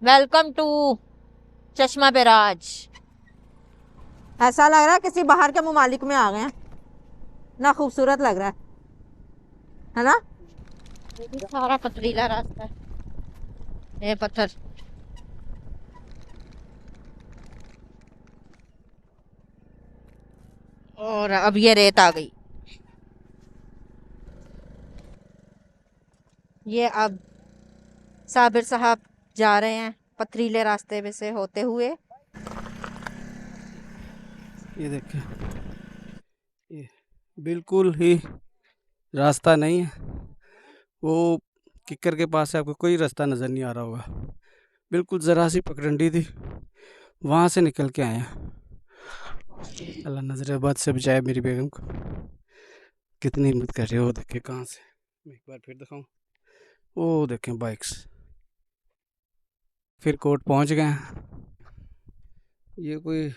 Welcome to चश्मा barrage. ऐसा लग रहा है किसी बाहर के ममालिक में आ गए हैं ना। खूबसूरत लग रहा है ना। ये भी सारा पथरीला रास्ता है, ये पत्थर। और अब ये रेत आ गई। ये अब साबिर साहब जा रहे हैं पथरीले रास्ते में से होते हुए। ये देखिए, ये बिल्कुल ही रास्ता नहीं है। वो किक्कर के पास से आपको कोई रास्ता नज़र नहीं आ रहा होगा। बिल्कुल ज़रा सी पगडंडी थी, वहाँ से निकल के आए हैं। अल्लाह नजराबाद से बचाए मेरी बेगम को। कितनी हिम्मत कर रहे हो, देखिए कहाँ से। मैं एक बार फिर दिखाऊं, वो देखें बाइक्स। फिर कोर्ट पहुंच गए हैं। ये कोई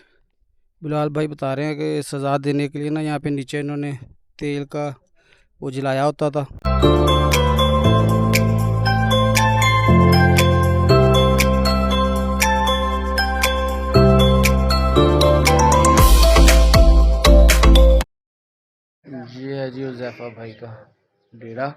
बिलाल भाई बता रहे हैं कि सज़ा देने के लिए ना यहाँ पे नीचे इन्होंने तेल का वो जलाया होता था। ये है जी उज़ैफा भाई का डेरा।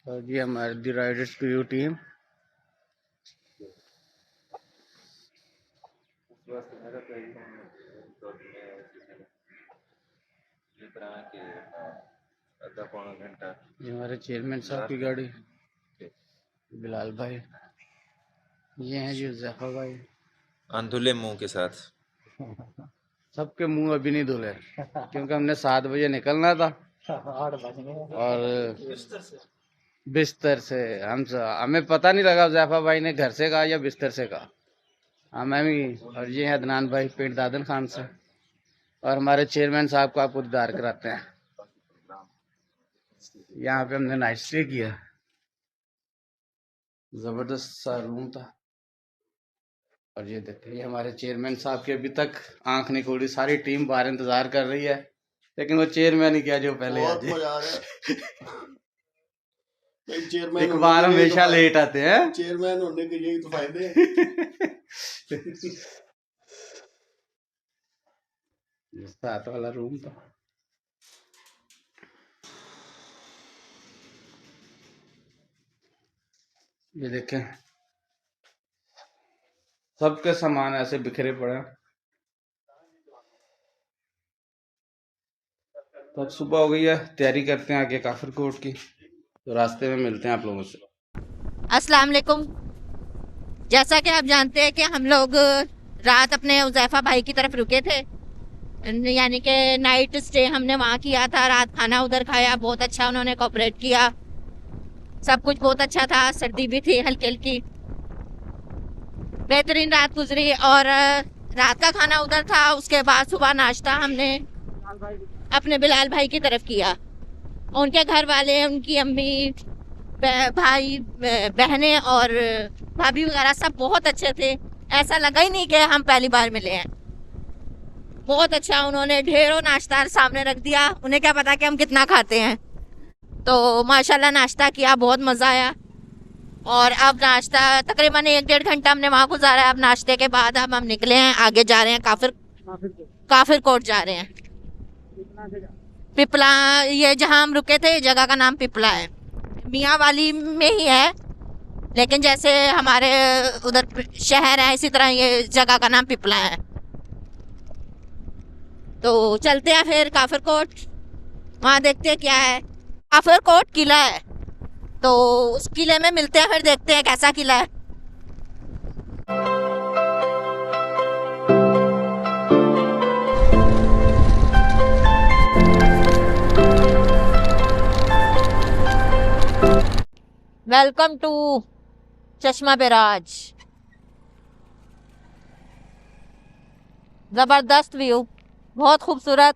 और जी हमारी दी राइडर्स क्रू टीम। ये हमारे चेयरमैन साहब की गाड़ी, बिलाल भाई। ये हैं जी उज़ैफा भाई, अनधुले मुंह के साथ। सबके मुंह अभी नहीं धुले क्योंकि हमने 7 बजे निकलना था। और बिस्तर से हमें पता नहीं लगा उज़ैफा भाई ने घर से कहा या बिस्तर से कहा। हमें भी। और ये है अदनान भाई पेट दादन खान से। और हमारे चेयरमैन साहब को आपको दीदार कराते हैं। यहाँ पे हमने नाइट स्टे किया, जबरदस्त सा रूम था। और ये देखिए हमारे चेयरमैन साहब की अभी तक आंख नहीं खोली, सारी टीम बाहर इंतजार कर रही है, लेकिन वो चेयरमैन ही क्या जो पहले आ जाए। इकबाल हमेशा लेट आते हैं। चेयरमैन होने के यही तो फायदे हैं। साथ वाला रूम था। ये देखें सबके सामान ऐसे बिखरे पड़े हैं। तो अब सुबह हो गई है, तैयारी करते हैं आगे काफिर कोर्ट की। तो रास्ते में मिलते हैं आप लोगों से। अस्सलाम वालेकुम। जैसा कि आप जानते हैं कि हम लोग रात अपने उज़ैफा भाई की तरफ रुके थे, यानी कि नाइट स्टे हमने वहाँ किया था। रात खाना उधर खाया, बहुत अच्छा उन्होंने कोऑपरेट किया, सब कुछ बहुत अच्छा था। सर्दी भी थी हल्की हल्की, बेहतरीन रात गुजरी। और रात का खाना उधर था। उसके बाद सुबह नाश्ता हमने अपने बिलाल भाई की तरफ किया। उनके घर वाले, उनकी अम्मी, भाई, बहनें और भाभी वगैरह सब बहुत अच्छे थे। ऐसा लगा ही नहीं कि हम पहली बार मिले हैं। बहुत अच्छा, उन्होंने ढेरों नाश्ता सामने रख दिया। उन्हें क्या पता कि हम कितना खाते हैं। तो माशाल्लाह नाश्ता किया, बहुत मज़ा आया। और अब नाश्ता तकरीबन 1-1.5 घंटा हमने वहाँ गुजारा। अब नाश्ते के बाद अब हम निकले हैं, आगे जा रहे हैं काफिर कोर्ट जा रहे हैं। पिपला, ये जहाँ हम रुके थे जगह का नाम पिपला है, मियाँ वाली में ही है, लेकिन जैसे हमारे उधर शहर है इसी तरह ये जगह का नाम पिपला है। तो चलते हैं फिर काफिर कोर्ट, वहाँ देखते हैं क्या है। काफिर कोर्ट किला है, तो उस किले में मिलते हैं, फिर देखते हैं कैसा किला है। वेलकम टू चश्मा बेराज। ज़बरदस्त व्यू, बहुत खूबसूरत।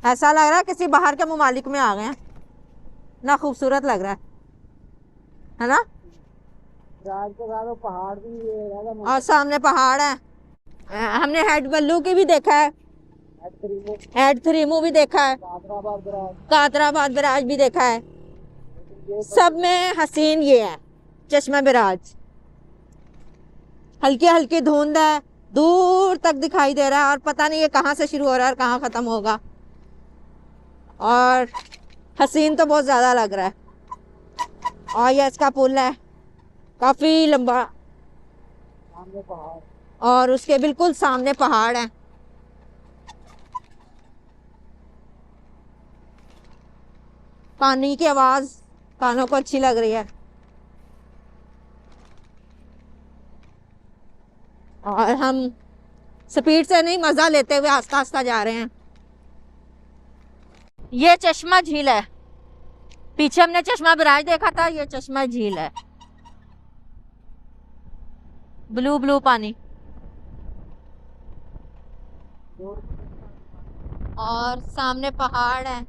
ऐसा लग रहा है किसी बाहर के मुमालिक में आ गए हैं, ना खूबसूरत लग रहा है ना। पहाड़ भी और सामने पहाड़ है। हमने हेड बल्लू की भी देखा है, हेड थ्रीमू भी देखा है, कादराबाद बराज भी देखा है। सब में हसीन ये है चश्मा बिराज। हल्की हल्की धुंध है, दूर तक दिखाई दे रहा है और पता नहीं ये कहाँ से शुरू हो रहा है और कहाँ खत्म होगा। और हसीन तो बहुत ज्यादा लग रहा है। और ये इसका पुल है काफी लंबा, और उसके बिल्कुल सामने पहाड़ है। पानी की आवाज कानों को अच्छी लग रही है। और हम स्पीड से नहीं, मजा लेते हुए आस्ता आस्ता जा रहे हैं। ये चश्मा झील है, पीछे हमने चश्मा बिराज देखा था, ये चश्मा झील है। ब्लू ब्लू पानी और सामने पहाड़ है।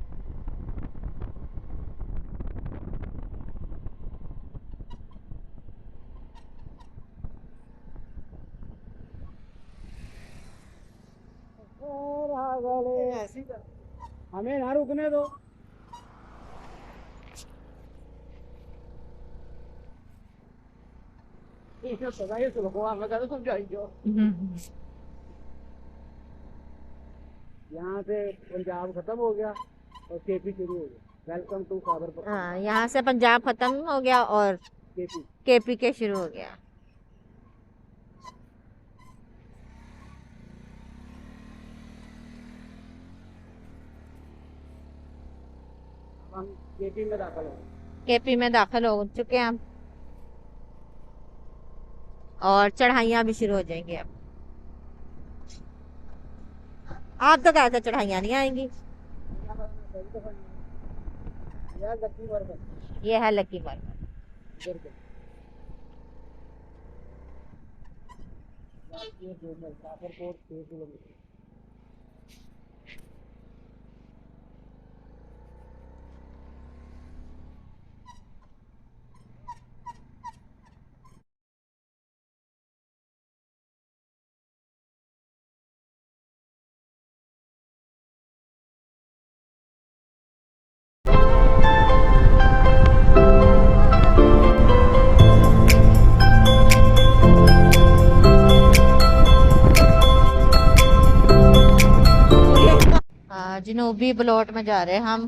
हमें ना रुकने दो। यहाँ से पंजाब खत्म हो गया और केपी शुरू हो गया। Welcome to खाबर। हाँ, यहाँ से पंजाब खत्म हो गया और केपी के शुरू हो गया। हम केपी में दाखिल हो केपी में दाखिल हो चुके हैं हम, और चढ़ाइयाँ भी शुरू हो जाएंगी अब। आप तो कहते चढ़ाइयाँ नहीं आएंगी। ये है लकी मार्ग। जनूबी ब्लॉट में जा रहे हैं हम।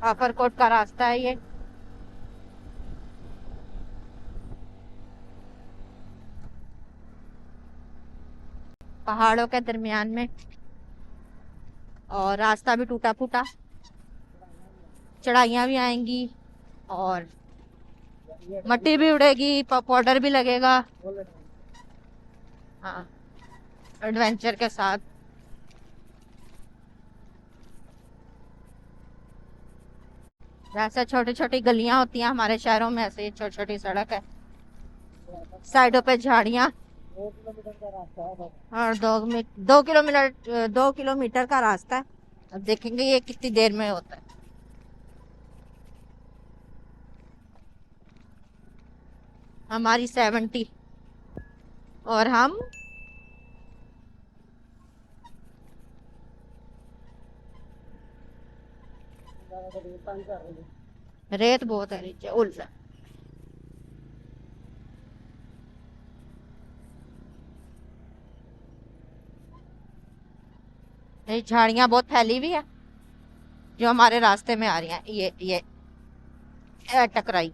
काफरकोट का रास्ता है ये। पहाड़ों के दरमियान में, और रास्ता भी टूटा फूटा, चढ़ाइयाँ भी आएंगी और मट्टी भी उड़ेगी, पाउडर भी लगेगा। हाँ, एडवेंचर के साथ। जैसे छोटी छोटी गलियां होती हैं हमारे शहरों में, ऐसे छोटी छोटी सड़क है, साइडों पे झाड़ियां। और 2 किलोमीटर का रास्ता है। अब देखेंगे ये कितनी देर में होता है। हमारी 70 और हम रेत बहुत है नीचे, उल्टा। ये झाड़ियां बहुत फैली हुई है जो हमारे रास्ते में आ रही हैं। ये टकराई,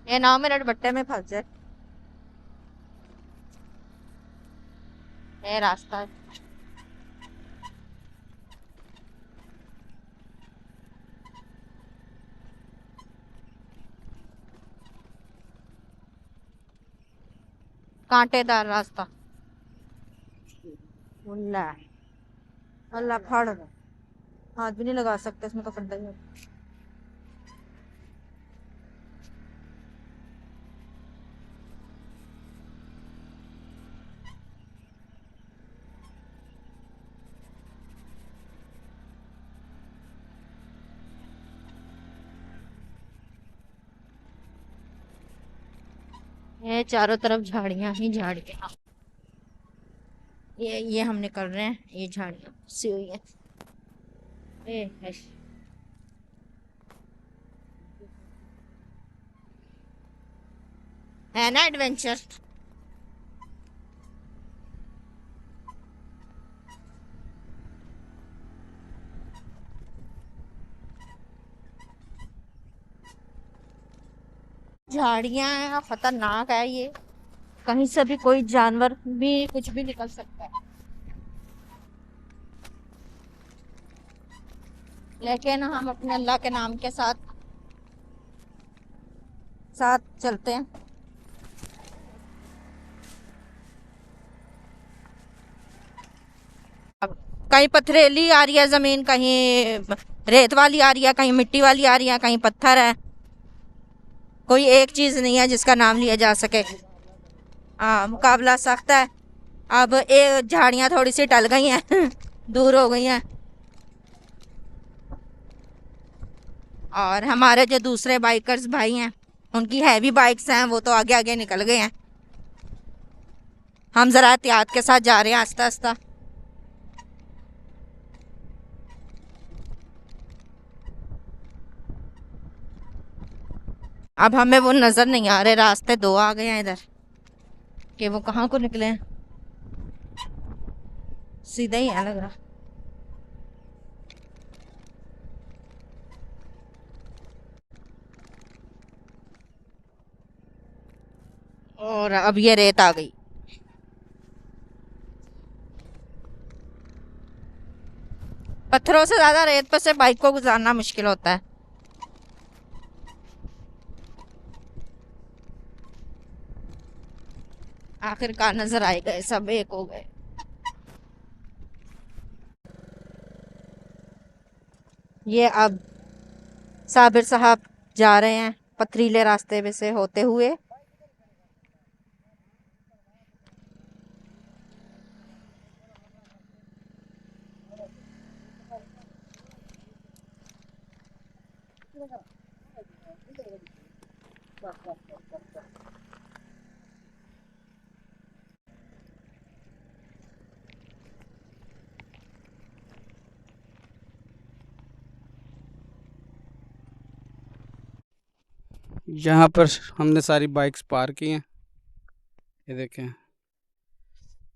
ये 9 मिनट बट्टे में फंस जाए। ये रास्ता है। कांटेदार रास्ता। अल्लाह फड़, हाथ भी नहीं लगा सकते इसमें तो खड्डा ही है। ये चारों तरफ झाड़ियां ही झाड़ियां। ये हम निकल रहे हैं, ये झाड़ियां सी हुई है। है ना एडवेंचर। झाड़ियां खतरनाक है ये, कहीं से भी कोई जानवर भी कुछ भी निकल सकता है। लेकिन हम अपने अल्लाह के नाम के साथ साथ चलते हैं। अब कहीं पथरीली आ रही है जमीन, कहीं रेत वाली आ रही है, कहीं मिट्टी वाली आ रही है, कहीं पत्थर है। कोई एक चीज नहीं है जिसका नाम लिया जा सके। हाँ, मुकाबला सख्त है। अब ये झाड़ियां थोड़ी सी टल गई हैं दूर हो गई हैं। और हमारे जो दूसरे बाइकर्स भाई हैं, उनकी हैवी बाइक्स हैं, वो तो आगे आगे निकल गए हैं। हम जरा एहतियात के साथ जा रहे हैं, आस्ता आस्ता। अब हमें वो नजर नहीं आ रहे, रास्ते दो आ गए हैं इधर कि वो कहाँ को निकले हैं। सीधा ही है लग रहा। और अब ये रेत आ गई। पत्थरों से ज्यादा रेत पर से बाइक को गुजारना मुश्किल होता है। आखिरकार नजर आए गए, सब एक हो गए। ये अब साबिर साहब जा रहे हैं पथरीले रास्ते में से होते हुए। यहाँ पर हमने सारी बाइक्स पार की हैं। ये देखें,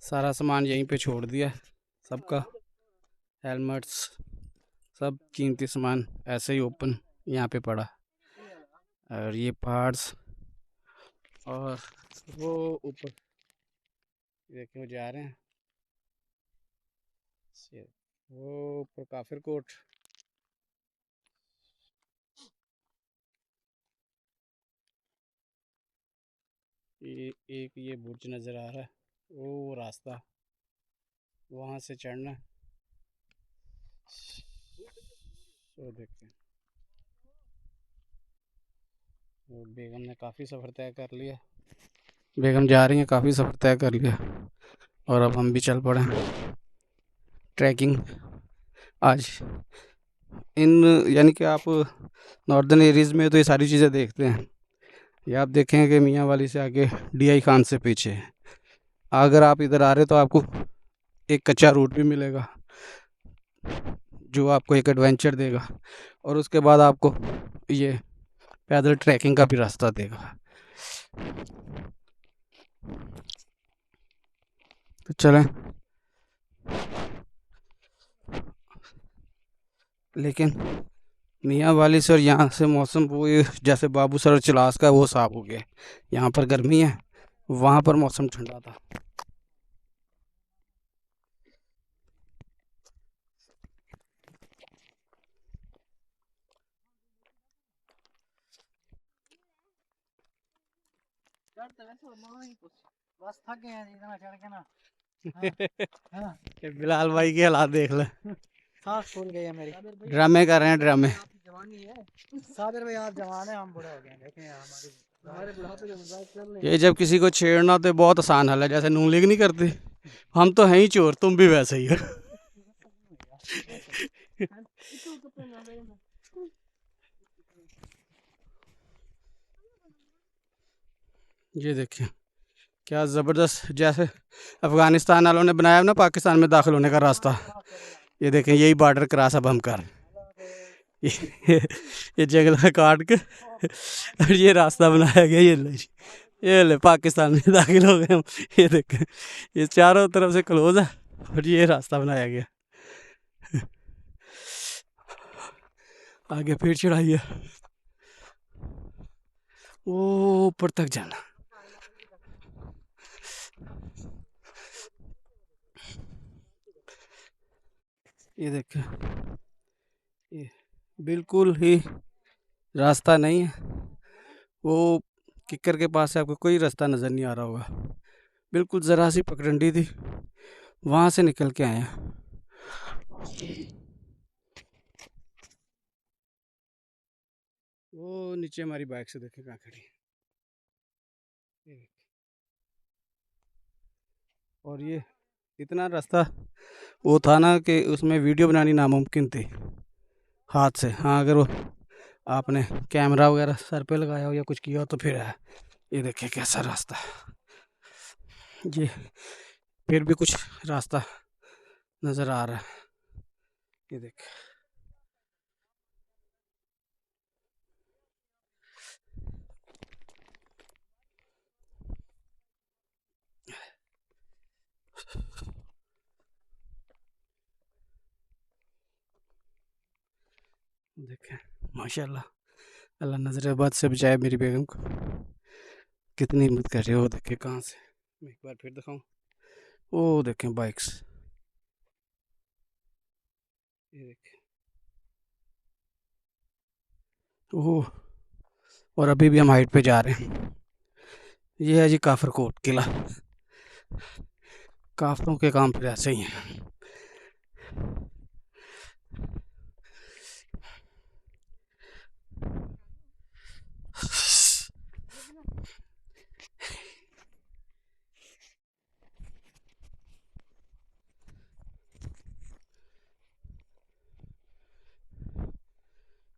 सारा सामान यहीं पे छोड़ दिया सबका, हेलमेट्स, सब कीमती सामान ऐसे ही ओपन यहाँ पे पड़ा। और ये पार्ट्स, और वो ऊपर देखें वो जा रहे हैं, वो ऊपर काफिर कोट। ये एक ये बुर्ज नज़र आ रहा है, वो रास्ता वहाँ से चढ़ना। तो देखते, वो बेगम ने काफ़ी सफ़र तय कर लिया, बेगम जा रही हैं, काफ़ी सफ़र तय कर लिया। और अब हम भी चल पड़े ट्रैकिंग आज। इन यानी कि आप नॉर्दर्न एरियाज़ में तो ये सारी चीज़ें देखते हैं। ये आप देखेंगे कि मियाँ वाली से आगे DI खान से पीछे है। अगर आप इधर आ रहे तो आपको एक कच्चा रूट भी मिलेगा जो आपको एक एडवेंचर देगा, और उसके बाद आपको ये पैदल ट्रैकिंग का भी रास्ता देगा। तो चलें, लेकिन मियाँ वाली से और यहाँ से मौसम वो जैसे बाबूसर और चिलास का वो साफ हो गया। यहाँ पर गर्मी है, वहाँ पर मौसम ठंडा था। बस थक गए हैं जी इतना चढ़ के ना। ये बिलाल भाई के हालात देख ले, सांस फूल गई है मेरी। ड्रामे कर रहे हैं ड्रामे। जवानी है साबिर भाई, आप जवान है, हम बूढ़े हो गए हैं। देखें हमारे बुढ़ापे के मजाक कर ले। ये जब किसी को छेड़ना तो बहुत आसान हल है, जैसे नून लीग नहीं करती, हम तो हैं ही चोर, तुम भी वैसे ही हो। ये देखिए क्या ज़बरदस्त, जैसे अफगानिस्तान वालों ने बनाया ना पाकिस्तान में दाखिल होने का रास्ता। ये देखें यही बॉर्डर क्रॉस अब हम कर, ये जंगल काट के और ये रास्ता बनाया गया। ये ले पाकिस्तान में दाखिल हो गए हम। ये देखें ये चारों तरफ से क्लोज है और ये रास्ता बनाया गया। आगे फिर चढ़ाई है, वो ऊपर तक जाना। ये देखें ये बिल्कुल ही रास्ता नहीं है, वो किक्कर के पास से आपको कोई रास्ता नज़र नहीं आ रहा होगा। बिल्कुल ज़रा सी पगडंडी थी, वहाँ से निकल के आए हैं। वो नीचे हमारी बाइक से देखें कहाँ खड़ी है। और ये इतना रास्ता वो था ना कि उसमें वीडियो बनानी नामुमकिन थी हाथ से। हाँ अगर वो आपने कैमरा वगैरह सर पे लगाया हो या कुछ किया हो तो फिर है। ये देखिए कैसा रास्ता है, ये फिर भी कुछ रास्ता नज़र आ रहा है। ये देखिए देखें माशाल्लाह, अल्लाह नजर बद से बचाए मेरी बेगम को। कितनी हिम्मत कर रही हो, देखें कहाँ से, मैं एक बार फिर दिखाऊं। वो देखें बाइक्स, ये देखें ओह। और अभी भी हम हाइट पे जा रहे हैं। ये है जी काफर कोट किला। काफरों के काम फिर ऐसे ही हैं।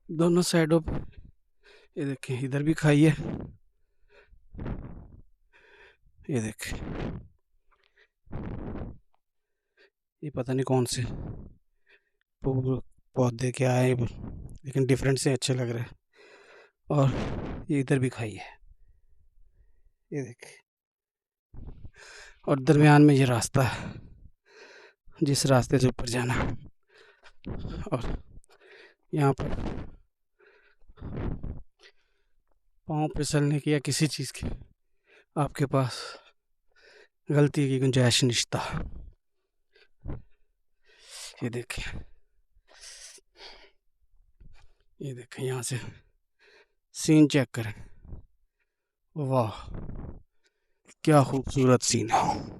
दोनों साइडों पे ये देखें, इधर भी खाई है। ये देखें ये पता नहीं कौन से पौधे क्या है, लेकिन डिफरेंट से अच्छे लग रहे हैं। और ये इधर भी खाई है, ये देखें। और दरमियान में ये रास्ता है, जिस रास्ते से ऊपर जाना। और यहाँ पर पाँव फिसलने की या किसी चीज़ की आपके पास गलती की गुंजाइश निश्ता। ये देखें, ये देखें यहाँ से सीन चेक करें। वाह क्या खूबसूरत सीन है।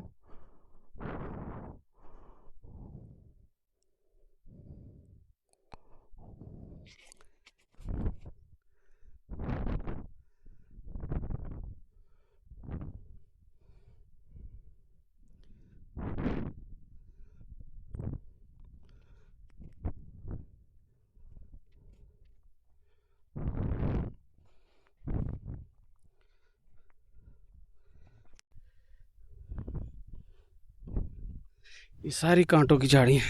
ये सारी कांटों की झाड़ियाँ।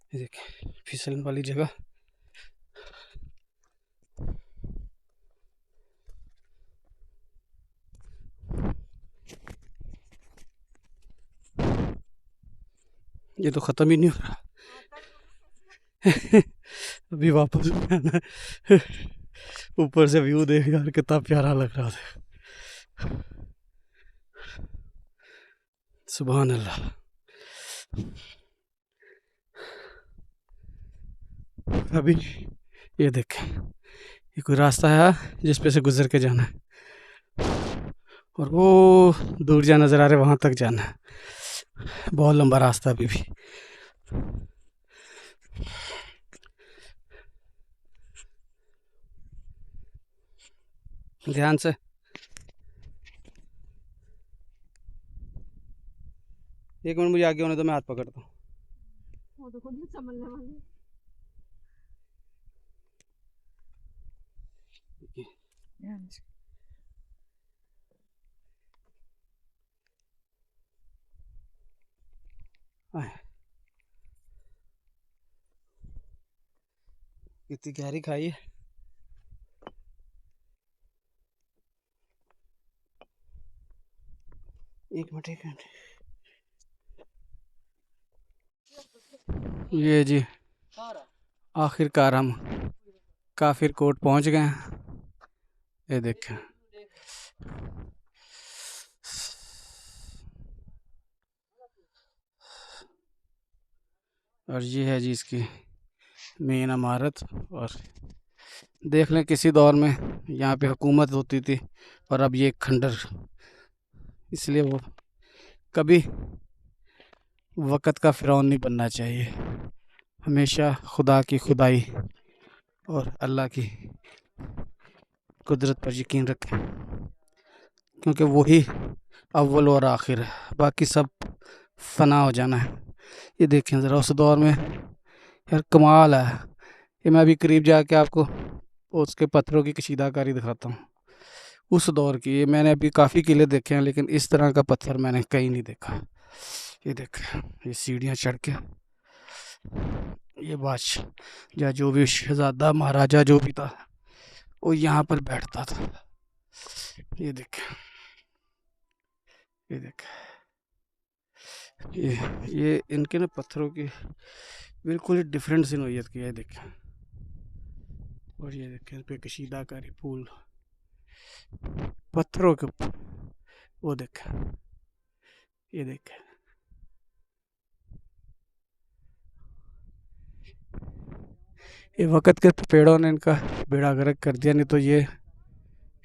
ये देखें फिसलन वाली जगह। ये तो ख़त्म ही नहीं हो रहा। अभी वापस आना। ऊपर से व्यू देख यार कितना प्यारा लग रहा था। सुभान अल्लाह। अभी ये देखें, ये कोई रास्ता है जिस पे से गुजर के जाना है, और वो दूर जहाँ नज़र आ रहा है वहाँ तक जाना है। बहुत लंबा रास्ता अभी भी। ध्यान से। एक मिनट मुझे आगे होने तो मैं हाथ पकड़ता हूँ। वो तो खुद ही संभलने वाली। कितनी गहरी खाई है। एक मिनट। ये जी आखिरकार हम काफिर कोट पहुंच गए हैं। ये देखें, और ये है जी इसकी मेन इमारत। और देख लें किसी दौर में यहाँ पे हुकूमत होती थी और अब ये खंडर, इसलिए वो कभी वक़्त का फ़िरौन नहीं बनना चाहिए। हमेशा खुदा की खुदाई और अल्लाह की कुदरत पर यकीन रखें, क्योंकि वही अव्वल और आखिर है, बाकी सब फना हो जाना है। ये देखें ज़रा उस दौर में, यार कमाल है। ये मैं अभी करीब जाके आपको उसके पत्थरों की कशीदाकारी दिखाता हूँ उस दौर की। ये मैंने अभी काफ़ी किले देखे हैं, लेकिन इस तरह का पत्थर मैंने कहीं नहीं देखा। ये देखें, ये सीढ़ियाँ चढ़ के ये बादशाह या जो भी शहजादा महाराजा जो भी था वो यहाँ पर बैठता था। ये देखें, ये देखें, ये इनके ना पत्थरों की बिल्कुल ही डिफरेंट सी नोयत की है। देखें, और ये देखें इस पे कशीदाकारी फूल पत्थरों के ऊपर। वो देखें, ये देखें, ये वक़्त के पेड़ों ने इनका बेड़ा गर्क कर दिया, नहीं तो ये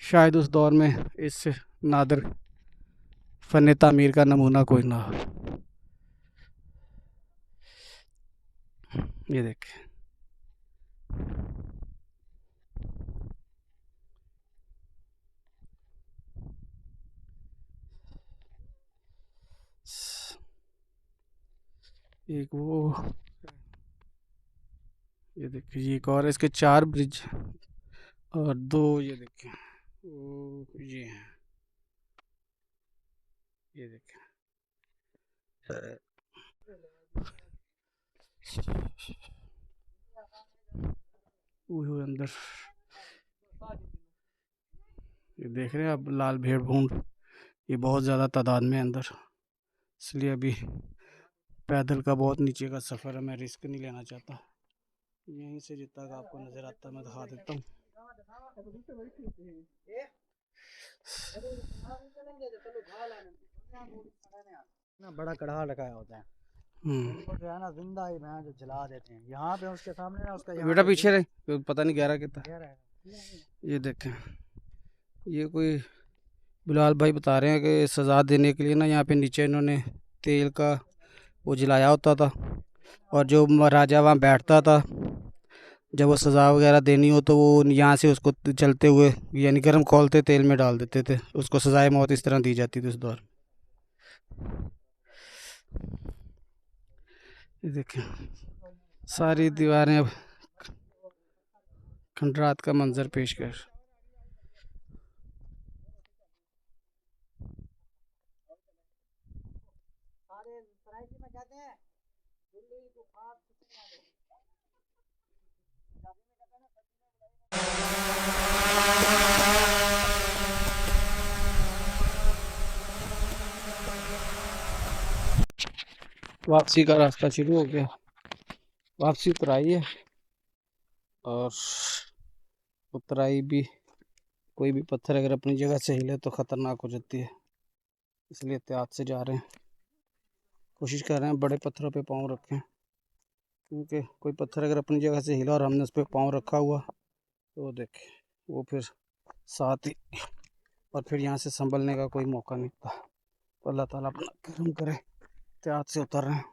शायद उस दौर में इससे नादर फ़न तामीर का नमूना कोई ना हो। ये देखें, एक वो, ये देखिए, ये एक और, इसके 4 ब्रिज और 2 ये देखें वो ये हैं। ये देखें, वो अंदर ये देख रहे हैं अब लाल भेड़ भूड, ये बहुत ज़्यादा तादाद में है अंदर, इसलिए अभी पैदल का बहुत नीचे का सफ़र है, मैं रिस्क नहीं लेना चाहता। यहीं से जितना का आपको नज़र आता है मैं दिखा देता हूँ। ना बड़ा कढ़ा लगाया होता है, इनको जो है ना जिंदा ही भैंस जो जला देते हैं। यहाँ पे उसके सामने ना उसका बेटा पीछे रहे, पता नहीं गहरा कितना। है। ये देखें, ये कोई बिलाल भाई बता रहे हैं कि सज़ा देने के लिए ना यहाँ पे नीचे इन्होंने तेल का वो जलाया होता था, और जो राजा वहाँ बैठता था जब वो सज़ा वगैरह देनी हो तो वो यहाँ से उसको चलते हुए यानी गर्म खोलते तेल में डाल देते थे, उसको सज़ाए मौत इस तरह दी जाती थी उस दौर। ये देखें सारी दीवारें अब खंडरात का मंजर पेश कर। वापसी का रास्ता शुरू हो गया, वापसी उतराई है, और उतराई भी कोई भी पत्थर अगर अपनी जगह से हिले तो ख़तरनाक हो जाती है, इसलिए एहतियात से जा रहे हैं, कोशिश कर रहे हैं बड़े पत्थरों पे पाँव रखें। क्योंकि कोई पत्थर अगर अपनी जगह से हिला और हमने उस पर पाँव रखा हुआ तो देखे वो फिर साथ ही, और फिर यहाँ से संभलने का कोई मौका नहीं था। तो अल्लाह ताला अपना करम करे, एहतियात से उतर रहे हैं।